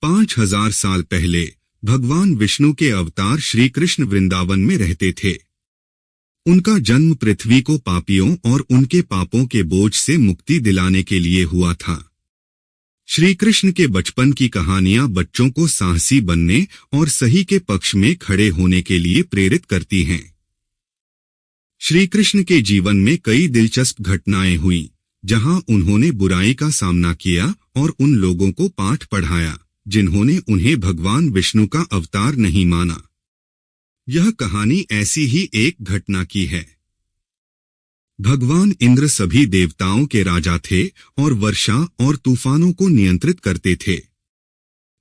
5000 साल पहले भगवान विष्णु के अवतार श्री कृष्ण वृंदावन में रहते थे। उनका जन्म पृथ्वी को पापियों और उनके पापों के बोझ से मुक्ति दिलाने के लिए हुआ था। श्री कृष्ण के बचपन की कहानियां बच्चों को साहसी बनने और सही के पक्ष में खड़े होने के लिए प्रेरित करती हैं। श्री कृष्ण के जीवन में कई दिलचस्प घटनाएं हुईं, जहां उन्होंने बुराई का सामना किया और उन लोगों को पाठ पढ़ाया जिन्होंने उन्हें भगवान विष्णु का अवतार नहीं माना। यह कहानी ऐसी ही एक घटना की है। भगवान इंद्र सभी देवताओं के राजा थे और वर्षा और तूफानों को नियंत्रित करते थे।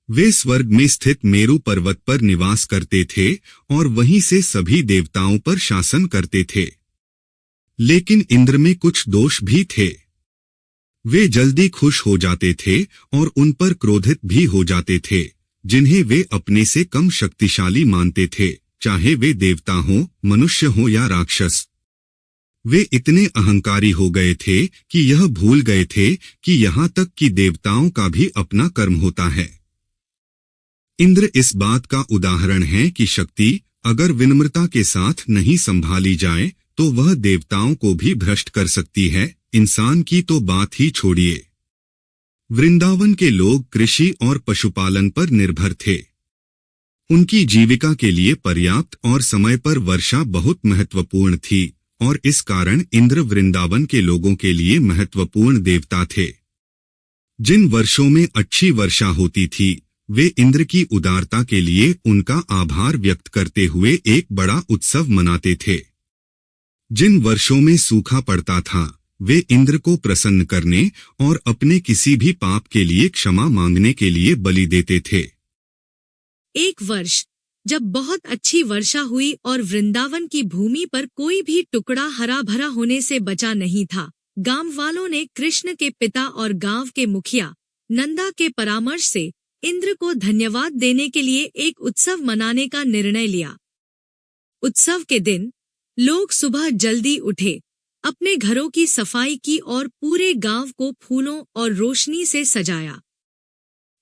वे स्वर्ग में स्थित मेरु पर्वत पर निवास करते थे और वहीं से सभी देवताओं पर शासन करते थे। लेकिन इंद्र में कुछ दोष भी थे। वे जल्दी खुश हो जाते थे और उन पर क्रोधित भी हो जाते थे जिन्हें वे अपने से कम शक्तिशाली मानते थे, चाहे वे देवता हों, मनुष्य हों या राक्षस। वे इतने अहंकारी हो गए थे कि यह भूल गए थे कि यहाँ तक कि देवताओं का भी अपना कर्म होता है। इंद्र इस बात का उदाहरण है कि शक्ति अगर विनम्रता के साथ नहीं संभाली जाए तो वह देवताओं को भी भ्रष्ट कर सकती है, इंसान की तो बात ही छोड़िए। वृंदावन के लोग कृषि और पशुपालन पर निर्भर थे। उनकी जीविका के लिए पर्याप्त और समय पर वर्षा बहुत महत्वपूर्ण थी और इस कारण इंद्र वृंदावन के लोगों के लिए महत्वपूर्ण देवता थे। जिन वर्षों में अच्छी वर्षा होती थी, वे इंद्र की उदारता के लिए उनका आभार व्यक्त करते हुए एक बड़ा उत्सव मनाते थे। जिन वर्षों में सूखा पड़ता था, वे इंद्र को प्रसन्न करने और अपने किसी भी पाप के लिए क्षमा मांगने के लिए बलि देते थे। एक वर्ष जब बहुत अच्छी वर्षा हुई और वृंदावन की भूमि पर कोई भी टुकड़ा हरा भरा होने से बचा नहीं था, गांव वालों ने कृष्ण के पिता और गांव के मुखिया नंदा के परामर्श से इंद्र को धन्यवाद देने के लिए एक उत्सव मनाने का निर्णय लिया। उत्सव के दिन लोग सुबह जल्दी उठे, अपने घरों की सफाई की और पूरे गांव को फूलों और रोशनी से सजाया।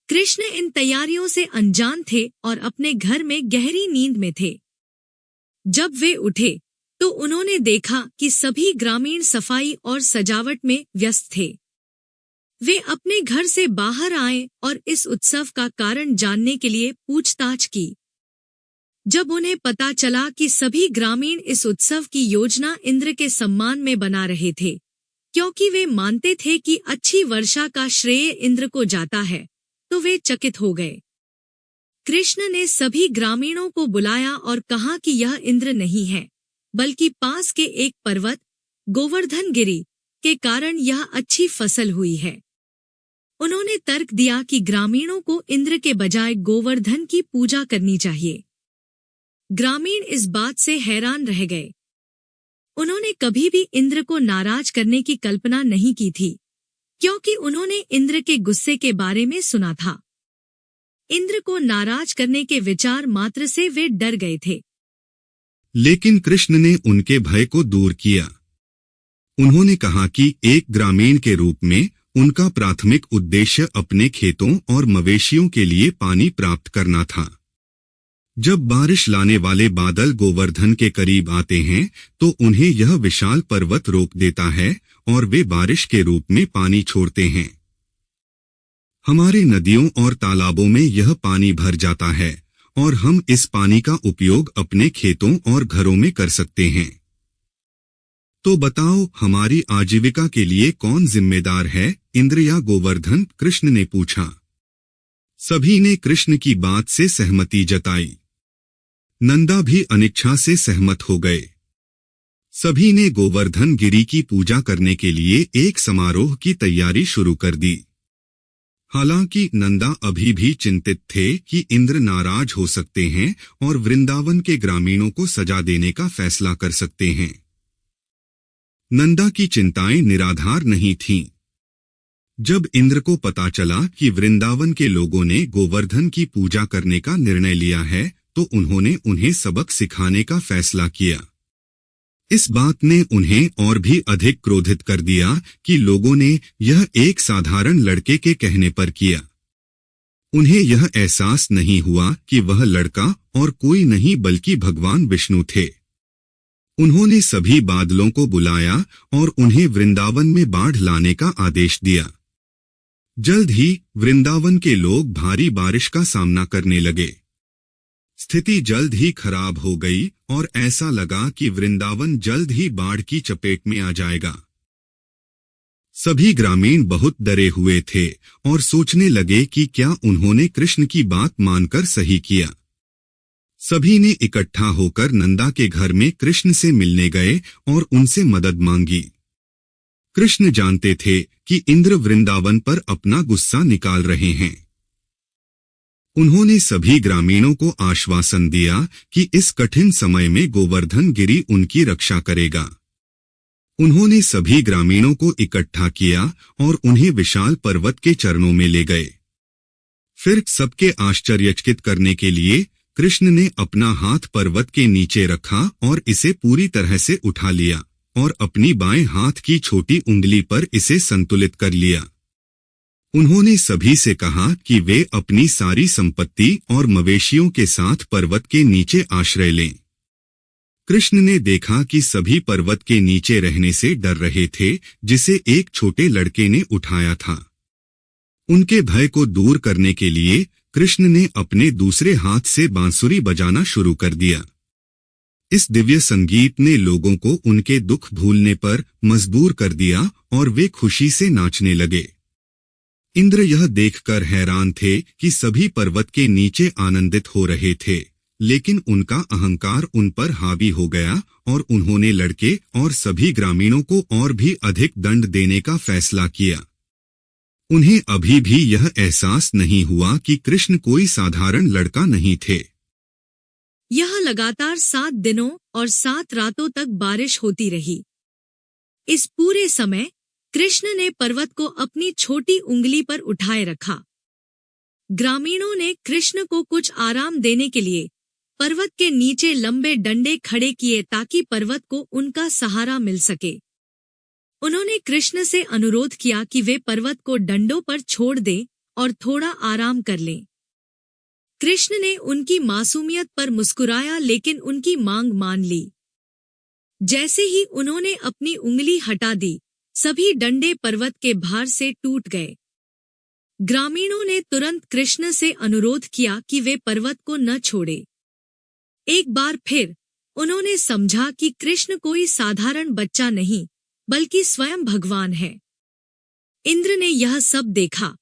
कृष्ण इन तैयारियों से अनजान थे और अपने घर में गहरी नींद में थे। जब वे उठे तो उन्होंने देखा कि सभी ग्रामीण सफाई और सजावट में व्यस्त थे। वे अपने घर से बाहर आए और इस उत्सव का कारण जानने के लिए पूछताछ की। जब उन्हें पता चला कि सभी ग्रामीण इस उत्सव की योजना इंद्र के सम्मान में बना रहे थे, क्योंकि वे मानते थे कि अच्छी वर्षा का श्रेय इंद्र को जाता है, तो वे चकित हो गए। कृष्ण ने सभी ग्रामीणों को बुलाया और कहा कि यह इंद्र नहीं है, बल्कि पास के एक पर्वत गोवर्धन गिरी के कारण यह अच्छी फसल हुई है। उन्होंने तर्क दिया कि ग्रामीणों को इंद्र के बजाय गोवर्धन की पूजा करनी चाहिए। ग्रामीण इस बात से हैरान रह गए। उन्होंने कभी भी इंद्र को नाराज करने की कल्पना नहीं की थी, क्योंकि उन्होंने इंद्र के गुस्से के बारे में सुना था। इंद्र को नाराज करने के विचार मात्र से वे डर गए थे। लेकिन कृष्ण ने उनके भय को दूर किया। उन्होंने कहा कि एक ग्रामीण के रूप में उनका प्राथमिक उद्देश्य अपने खेतों और मवेशियों के लिए पानी प्राप्त करना था। जब बारिश लाने वाले बादल गोवर्धन के करीब आते हैं तो उन्हें यह विशाल पर्वत रोक देता है और वे बारिश के रूप में पानी छोड़ते हैं। हमारे नदियों और तालाबों में यह पानी भर जाता है और हम इस पानी का उपयोग अपने खेतों और घरों में कर सकते हैं। तो बताओ, हमारी आजीविका के लिए कौन जिम्मेदार है, इंद्र या गोवर्धन? कृष्ण ने पूछा। सभी ने कृष्ण की बात से सहमति जताई। नंदा भी अनिच्छा से सहमत हो गए। सभी ने गोवर्धन गिरी की पूजा करने के लिए एक समारोह की तैयारी शुरू कर दी। हालांकि नंदा अभी भी चिंतित थे कि इंद्र नाराज हो सकते हैं और वृंदावन के ग्रामीणों को सजा देने का फैसला कर सकते हैं। नंदा की चिंताएं निराधार नहीं थीं। जब इंद्र को पता चला कि वृंदावन के लोगों ने गोवर्धन की पूजा करने का निर्णय लिया है, तो उन्होंने उन्हें सबक सिखाने का फैसला किया। इस बात ने उन्हें और भी अधिक क्रोधित कर दिया कि लोगों ने यह एक साधारण लड़के के कहने पर किया। उन्हें यह एहसास नहीं हुआ कि वह लड़का और कोई नहीं बल्कि भगवान विष्णु थे। उन्होंने सभी बादलों को बुलाया और उन्हें वृंदावन में बाढ़ लाने का आदेश दिया। जल्द ही वृंदावन के लोग भारी बारिश का सामना करने लगे। स्थिति जल्द ही खराब हो गई और ऐसा लगा कि वृंदावन जल्द ही बाढ़ की चपेट में आ जाएगा। सभी ग्रामीण बहुत डरे हुए थे और सोचने लगे कि क्या उन्होंने कृष्ण की बात मानकर सही किया। सभी ने इकट्ठा होकर नंदा के घर में कृष्ण से मिलने गए और उनसे मदद मांगी। कृष्ण जानते थे कि इंद्र वृंदावन पर अपना गुस्सा निकाल रहे हैं। उन्होंने सभी ग्रामीणों को आश्वासन दिया कि इस कठिन समय में गोवर्धन गिरी उनकी रक्षा करेगा। उन्होंने सभी ग्रामीणों को इकट्ठा किया और उन्हें विशाल पर्वत के चरणों में ले गए। फिर सबके आश्चर्यचकित करने के लिए कृष्ण ने अपना हाथ पर्वत के नीचे रखा और इसे पूरी तरह से उठा लिया और अपनी बाएं हाथ की छोटी उंगली पर इसे संतुलित कर लिया। उन्होंने सभी से कहा कि वे अपनी सारी संपत्ति और मवेशियों के साथ पर्वत के नीचे आश्रय लें। कृष्ण ने देखा कि सभी पर्वत के नीचे रहने से डर रहे थे, जिसे एक छोटे लड़के ने उठाया था। उनके भय को दूर करने के लिए कृष्ण ने अपने दूसरे हाथ से बांसुरी बजाना शुरू कर दिया। इस दिव्य संगीत ने लोगों को उनके दुख भूलने पर मजबूर कर दिया और वे खुशी से नाचने लगे। इंद्र यह देखकर हैरान थे कि सभी पर्वत के नीचे आनंदित हो रहे थे, लेकिन उनका अहंकार उन पर हावी हो गया और उन्होंने लड़के और सभी ग्रामीणों को और भी अधिक दंड देने का फैसला किया। उन्हें अभी भी यह एहसास नहीं हुआ कि कृष्ण कोई साधारण लड़का नहीं थे। यह लगातार 7 दिनों और 7 रातों तक बारिश होती रही। इस पूरे समय कृष्ण ने पर्वत को अपनी छोटी उंगली पर उठाए रखा। ग्रामीणों ने कृष्ण को कुछ आराम देने के लिए पर्वत के नीचे लंबे डंडे खड़े किए ताकि पर्वत को उनका सहारा मिल सके। उन्होंने कृष्ण से अनुरोध किया कि वे पर्वत को डंडों पर छोड़ दें और थोड़ा आराम कर लें। कृष्ण ने उनकी मासूमियत पर मुस्कुराया, लेकिन उनकी मांग मान ली। जैसे ही उन्होंने अपनी उंगली हटा दी, सभी डंडे पर्वत के भार से टूट गए। ग्रामीणों ने तुरंत कृष्ण से अनुरोध किया कि वे पर्वत को न छोड़े। एक बार फिर उन्होंने समझा कि कृष्ण कोई साधारण बच्चा नहीं, बल्कि स्वयं भगवान है। इंद्र ने यह सब देखा।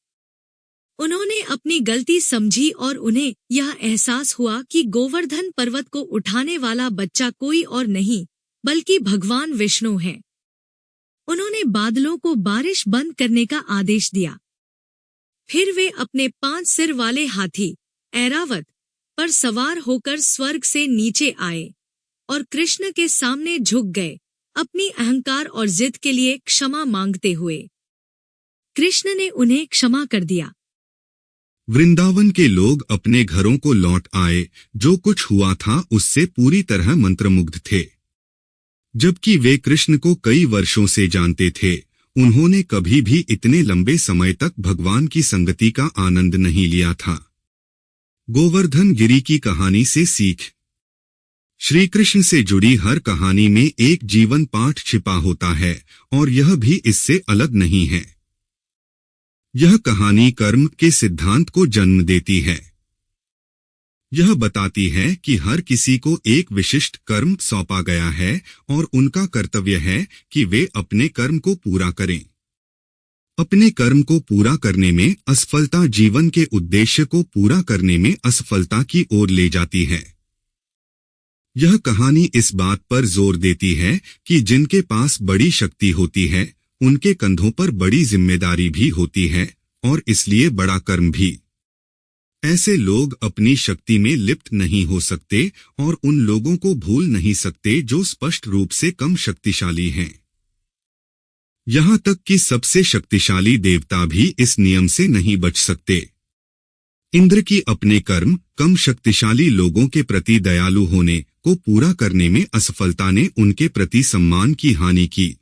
उन्होंने अपनी गलती समझी और उन्हें यह एहसास हुआ कि गोवर्धन पर्वत को उठाने वाला बच्चा कोई और नहीं, बल्कि भगवान विष्णु है। उन्होंने बादलों को बारिश बंद करने का आदेश दिया। फिर वे अपने 5 सिर वाले हाथी ऐरावत पर सवार होकर स्वर्ग से नीचे आए और कृष्ण के सामने झुक गए, अपनी अहंकार और जिद के लिए क्षमा मांगते हुए। कृष्ण ने उन्हें क्षमा कर दिया। वृंदावन के लोग अपने घरों को लौट आए। जो कुछ हुआ था उससे पूरी तरह मंत्रमुग्ध थे। जबकि वे कृष्ण को कई वर्षों से जानते थे, उन्होंने कभी भी इतने लंबे समय तक भगवान की संगति का आनंद नहीं लिया था। गोवर्धन गिरी की कहानी से सीख। श्री कृष्ण से जुड़ी हर कहानी में एक जीवन पाठ छिपा होता है और यह भी इससे अलग नहीं है। यह कहानी कर्म के सिद्धांत को जन्म देती है। यह बताती है कि हर किसी को एक विशिष्ट कर्म सौंपा गया है और उनका कर्तव्य है कि वे अपने कर्म को पूरा करें। अपने कर्म को पूरा करने में असफलता जीवन के उद्देश्य को पूरा करने में असफलता की ओर ले जाती है। यह कहानी इस बात पर जोर देती है कि जिनके पास बड़ी शक्ति होती है, उनके कंधों पर बड़ी जिम्मेदारी भी होती है और इसलिए बड़ा कर्म भी। ऐसे लोग अपनी शक्ति में लिप्त नहीं हो सकते और उन लोगों को भूल नहीं सकते जो स्पष्ट रूप से कम शक्तिशाली हैं। यहाँ तक कि सबसे शक्तिशाली देवता भी इस नियम से नहीं बच सकते। इंद्र की अपने कर्म कम शक्तिशाली लोगों के प्रति दयालु होने को पूरा करने में असफलता ने उनके प्रति सम्मान की हानि की।